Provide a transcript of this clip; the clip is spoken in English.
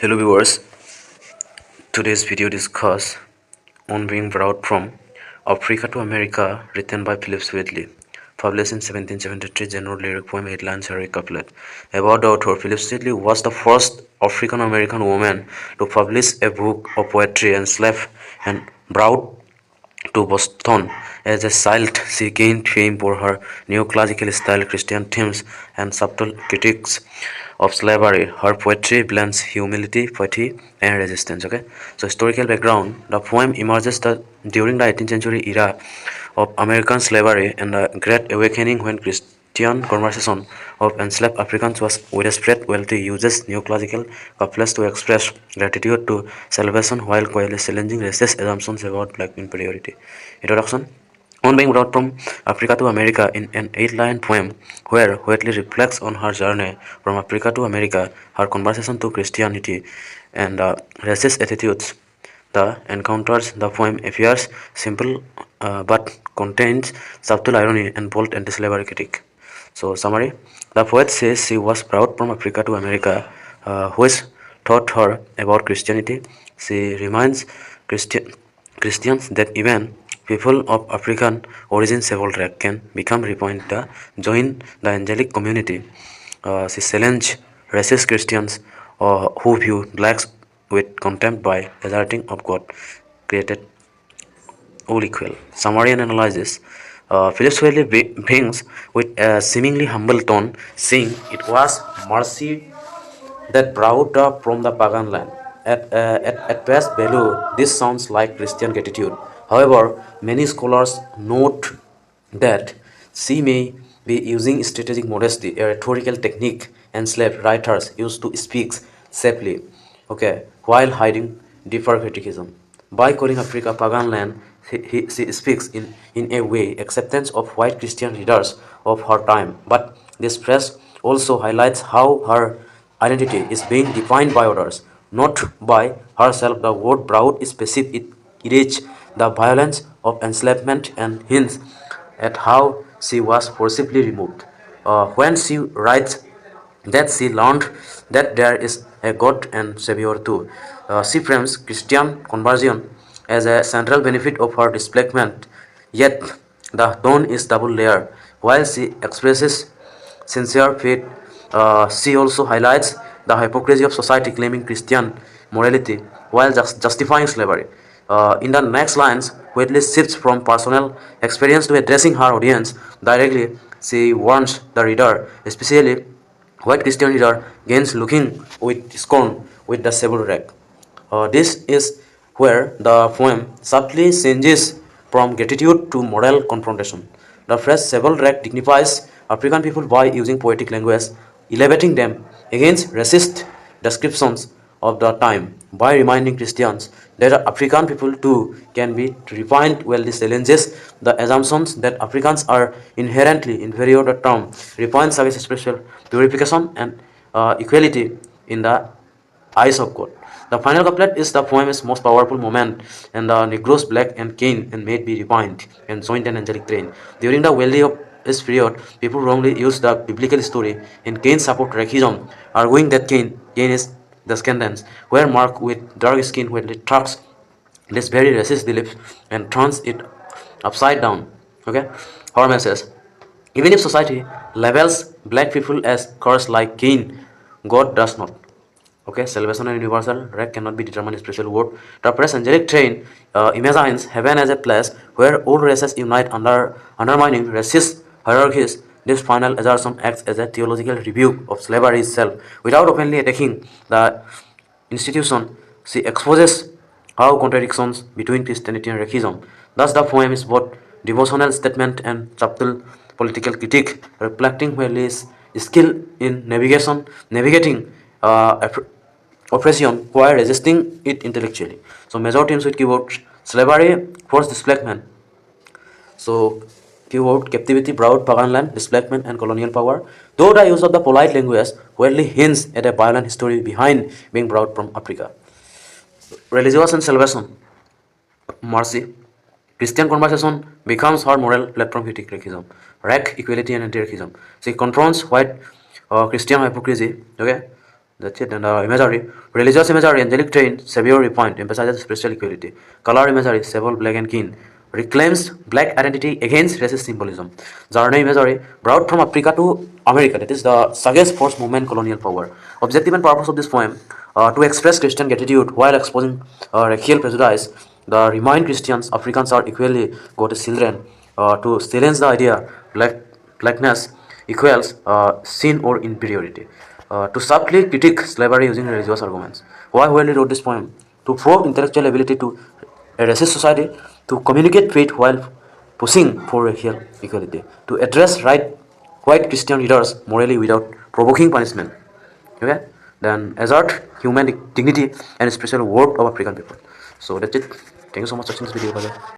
Hello viewers, today's video discuss on being brought from Africa to America written by Philip Swedley, published in 1773 general lyric poem 8 lines Harry couplet. About the author, Philip Swedley was the first African American woman to publish a book of poetry and slave and brought to Boston. As a child, she gained fame for her neoclassical style, Christian themes, and subtle critiques of slavery. Her poetry blends humility, piety, and resistance. Okay, so historical background: the poem emerges during the 18th century era of American slavery and the Great Awakening, when Christian conversation of enslaved Africans was widespread. Wealthy uses neoclassical couplets to express gratitude to salvation while quietly challenging racist assumptions about black inferiority. Introduction: on being brought from Africa to America in an 8-line poem where Whitley reflects on her journey from Africa to America, her conversion to Christianity, and racist attitudes. The encounters. The poem appears simple but contains subtle irony and bold anti-slavery critique. So, summary: the poet says she was brought from Africa to America, which taught her about Christianity. She reminds Christians that even people of African origin, several rank, can become repentant, join the angelic community. She challenges racist Christians who view blacks with contempt by asserting of God created all equal. Summary and analysis. Phillips Whaley brings with a seemingly humble tone, saying it was mercy that brought up from the pagan land. At best value, this sounds like Christian gratitude. However, many scholars note that she may be using strategic modesty, a rhetorical technique enslaved writers used to speak safely, okay, while hiding deeper criticism. By calling Africa pagan land, she speaks in a way acceptance of white Christian readers of her time. But this phrase also highlights how her identity is being defined by others, not by herself. The word proud is specific, it erases the violence of enslavement and hints at how she was forcibly removed. When she writes that she learned that there is a God and Savior too, she frames Christian conversion as a central benefit of her displacement. Yet the tone is double layered. While she expresses sincere faith, she also highlights the hypocrisy of society claiming Christian morality while justifying slavery. In the next lines, Whitley shifts from personal experience to addressing her audience directly. She warns the reader, especially white Christian reader, against looking with scorn with the civil rag. This is where the poem subtly changes from gratitude to moral confrontation. The phrase "civil right" dignifies African people by using poetic language, elevating them against racist descriptions of the time. By reminding Christians that African people too can be refined, well, this challenges the assumptions that Africans are inherently inferior. The term refined service special purification and equality in the eyes of God. The final couplet is the poem's most powerful moment, and the Negroes black and Cain and made be refined and joined an angelic train. During the wealthy of this period, people wrongly used the biblical story and Cain support racism, arguing that Cain is descendants were marked with dark skin when it tracks this very racist belief and turns it upside down. Okay, Horman says, even if society labels black people as cursed like Cain, God does not. Okay, salvation and universal right cannot be determined in special word. The press angelic train imagines heaven as a place where all races unite under undermining racist hierarchies. This final assertion acts as a theological rebuke of slavery itself. Without openly attacking the institution, she exposes how contradictions between Christianity and racism. Thus, the poem is both devotional statement and subtle political critique, reflecting Whaley's skill in navigating oppression while resisting it intellectually. So, major themes with keywords: slavery, forced displacement. So, keyword captivity, broad pagan land, displacement, and colonial power. Though the use of the polite language weirdly hints at a violent history behind being brought from Africa. Religious and salvation, mercy. Christian conversation becomes her moral platform critique racism, rack equality and anti-racism. She confronts white Christian hypocrisy. Okay, That's it. And imagery, religious imagery, angelic train, Savior point, emphasizes spiritual equality. Color imagery, Sable, black and keen, reclaims black identity against racist symbolism. Journey imagery, brought from Africa to America, that is the Saga's force movement colonial power. Objective and purpose of this poem, to express Christian gratitude while exposing racial prejudice, the remind Christians Africans are equally God as children, to silence the idea blackness equals sin or inferiority. To subtly critique slavery using religious arguments. Why Welly wrote this poem? To probe intellectual ability to a racist society, to communicate faith while pushing for racial equality, to address white Christian readers morally without provoking punishment. Okay? Then assert human dignity and special worth of African people. So that's it. Thank you so much for watching this video. Bye.